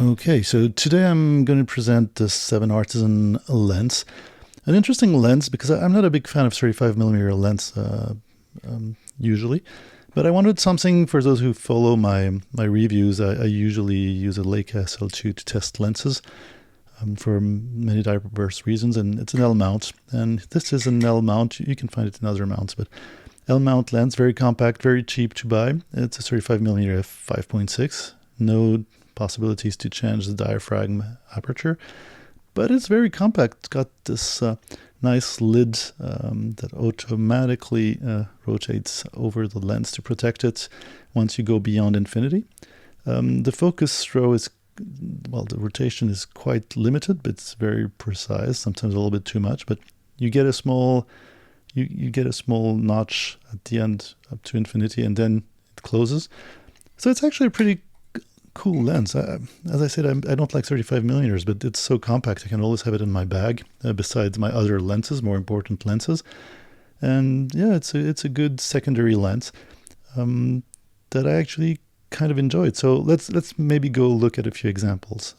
Okay, so today I'm going to present the 7Artisan lens. An interesting lens because I'm not a big fan of 35mm lens usually, but I wanted something for those who follow my reviews. I usually use a Leica SL2 to test lenses for many diverse reasons, and it's an L-Mount. And this is an L-Mount. You can find it in other mounts, but L-Mount lens, very compact, very cheap to buy. It's a 35mm f5.6. No possibilities to change the diaphragm aperture, but it's very compact. It's got this nice lid that automatically rotates over the lens to protect it once you go beyond infinity. The focus throw is, well, the rotation is quite limited, but it's very precise, sometimes a little bit too much, but you get a small you get a small notch at the end up to infinity, and then it closes. So it's actually a pretty cool lens. As I said, I don't like 35mm, but it's so compact. I can always have it in my bag besides my other lenses, more important lenses. And yeah, it's a good secondary lens that I actually kind of enjoyed. So let's maybe go look at a few examples,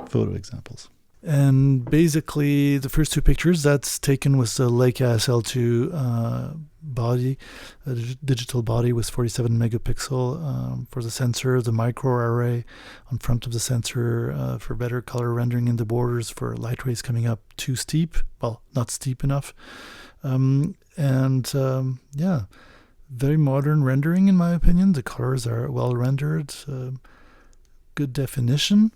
photo examples. And basically, the first two pictures, that's taken with the Leica SL2 body, a digital body with 47 megapixel for the sensor, the micro array on front of the sensor for better color rendering in the borders for light rays coming up too steep, well, not steep enough. Yeah, very modern rendering in my opinion. The colors are well rendered, good definition.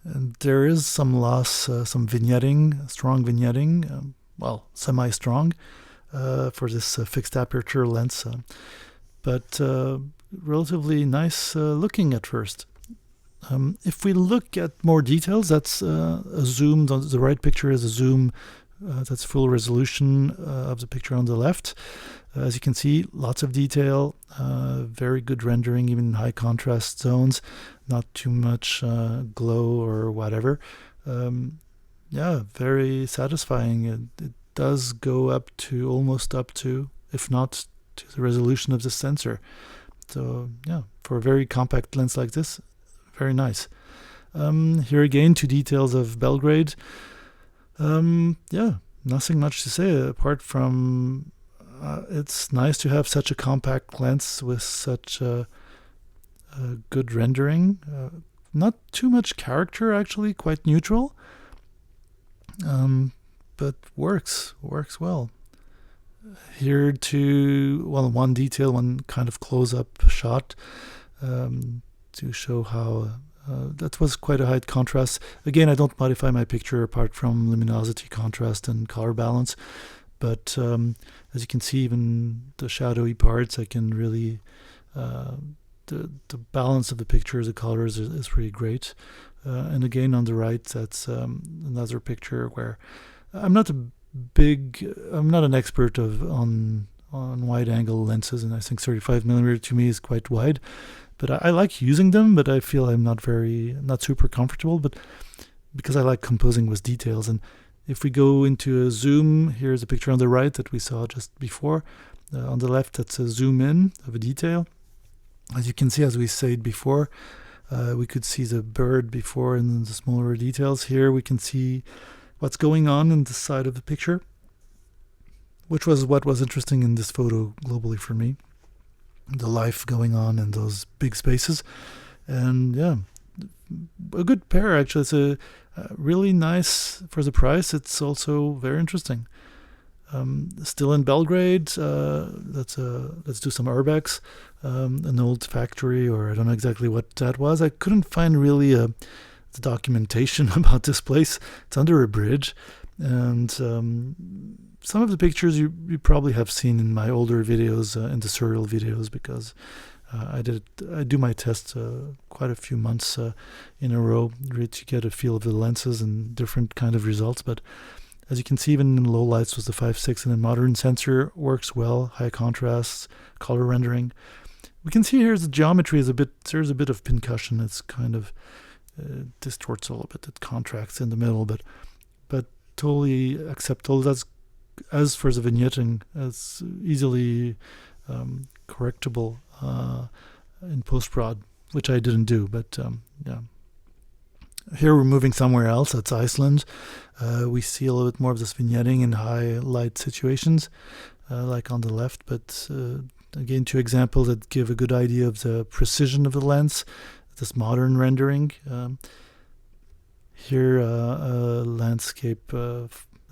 And there is some loss, some vignetting, strong vignetting, well, semi-strong for this fixed aperture lens, but relatively nice looking at first. If we look at more details, that's a zoom. The right picture is a zoom. That's full resolution of the picture on the left. As you can see, lots of detail, very good rendering, even in high contrast zones, not too much glow or whatever. Yeah, very satisfying. It does go up to, almost up to, if not to the resolution of the sensor. So yeah, for a very compact lens like this, very nice. Here again, two details of Belgrade. Yeah, nothing much to say apart from it's nice to have such a compact lens with such a good rendering. Not too much character, actually, quite neutral, but works well. Here one detail, one kind of close-up shot to show how that was quite a high contrast. Again, I don't modify my picture apart from luminosity, contrast, and color balance. But as you can see, even the shadowy parts, I can really, the balance of the picture, the colors is really great. And again, on the right, that's another picture where I'm not an expert on wide angle lenses, and I think 35mm to me is quite wide. But I like using them, but I feel I'm not super comfortable, but because I like composing with details. And if we go into a zoom, here's a picture on the right that we saw just before. On the left, that's a zoom in of a detail. As you can see, as we said before, we could see the bird before in the smaller details. Here we can see what's going on the side of the picture, which was what was interesting in this photo globally for me. The life going on in those big spaces. And yeah, a good pair actually. It's a really nice for the price. It's also very interesting. Still in Belgrade. Let's do some urbex. An old factory, or I don't know exactly what that was. I couldn't find really the documentation about this place. It's under a bridge, and some of the pictures you probably have seen in my older videos, in the surreal videos, because I do my tests quite a few months in a row, really to get a feel of the lenses and different kind of results. But as you can see, even in low lights with the 5.6 and a modern sensor works well, high contrast, color rendering. We can see here's the geometry there's a bit of pincushion. It's kind of distorts a little bit. It contracts in the middle, but totally acceptable. As for the vignetting, it's easily correctable in post-prod. which I didn't do, but yeah. Here we're moving somewhere else. That's Iceland. We see a little bit more of this vignetting in high light situations, like on the left, but again, 2 examples that give a good idea of the precision of the lens, this modern rendering. Here, a landscape,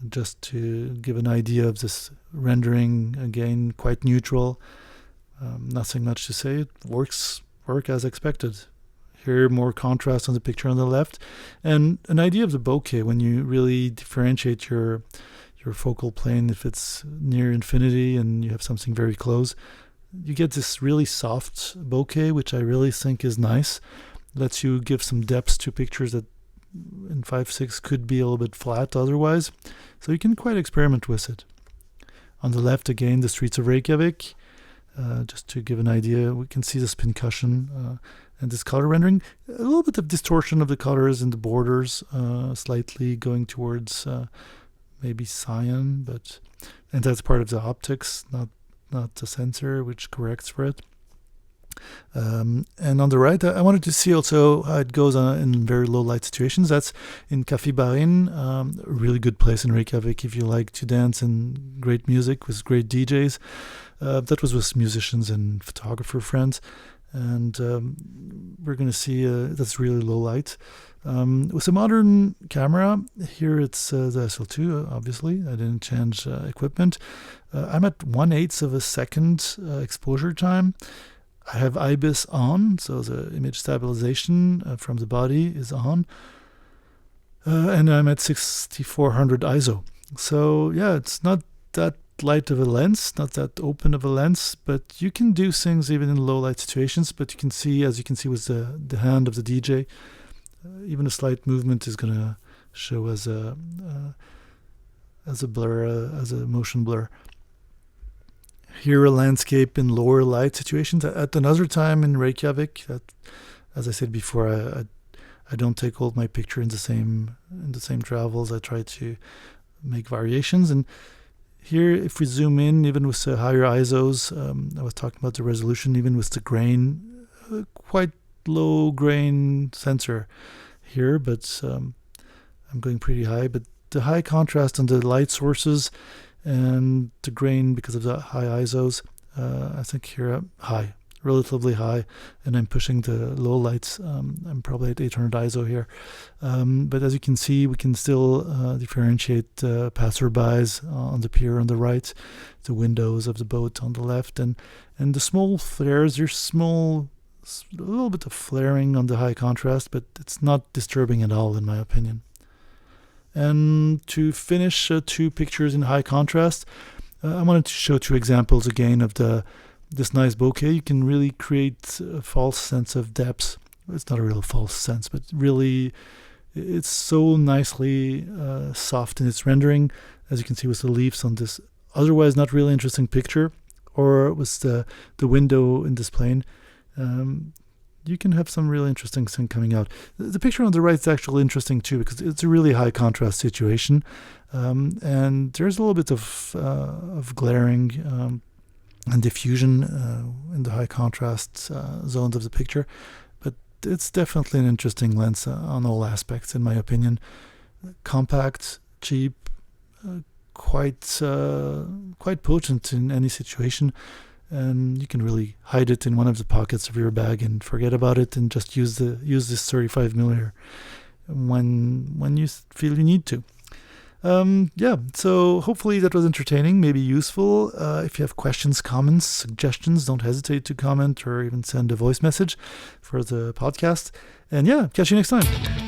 just to give an idea of this rendering, again, quite neutral. Nothing much to say. It work as expected. Here, more contrast on the picture on the left, and an idea of the bokeh when you really differentiate your focal plane. If it's near infinity and you have something very close, you get this really soft bokeh, which I really think is nice. Lets you give some depth to pictures that in 5.6 could be a little bit flat otherwise. So you can quite experiment with it. On the left, again, the streets of Reykjavik. Just to give an idea, we can see this pincushion and this color rendering. A little bit of distortion of the colors in the borders, slightly going towards maybe cyan, and that's part of the optics, not the sensor, which corrects for it. And on the right, I wanted to see also how it goes in very low light situations. That's in Café Barin, a really good place in Reykjavik if you like to dance and great music with great DJs. That was with musicians and photographer friends. And we're going to see that's really low light. With a modern camera, here it's the SL2, obviously. I didn't change equipment. I'm at 1/8 of a second exposure time. I have IBIS on, so the image stabilization from the body is on. And I'm at 6400 ISO. So yeah, it's not that light of a lens, not that open of a lens, but you can do things even in low light situations. But you can see, as you can see with the hand of the DJ, even a slight movement is going to show as a blur, as a motion blur. Here a landscape in lower light situations. At another time in Reykjavik, that, as I said before, I don't take all my picture in the same travels. I try to make variations. And here, if we zoom in, even with the higher ISOs, I was talking about the resolution, even with the grain, quite low grain sensor here, but I'm going pretty high. But the high contrast on the light sources and the grain because of the high ISOs, I think here high, relatively high, and I'm pushing the low lights. I'm probably at 800 ISO here. But as you can see, we can still differentiate passerbys on the pier on the right, the windows of the boat on the left, and the small flares. There's a little bit of flaring on the high contrast, but it's not disturbing at all in my opinion. And to finish 2 pictures in high contrast, I wanted to show 2 examples again of this nice bokeh. You can really create a false sense of depth. It's not a real false sense, but really it's so nicely soft in its rendering, as you can see with the leaves on this otherwise not really interesting picture, or with the window in this plane. You can have some really interesting thing coming out. The picture on the right is actually interesting too, because it's a really high contrast situation, and there's a little bit of glaring and diffusion in the high contrast zones of the picture, but it's definitely an interesting lens on all aspects, in my opinion. Compact, cheap, quite potent in any situation. And you can really hide it in one of the pockets of your bag and forget about it, and just use this 35mm when you feel you need to. So hopefully that was entertaining, maybe useful. If you have questions, comments, suggestions, don't hesitate to comment or even send a voice message for the podcast. And yeah, catch you next time.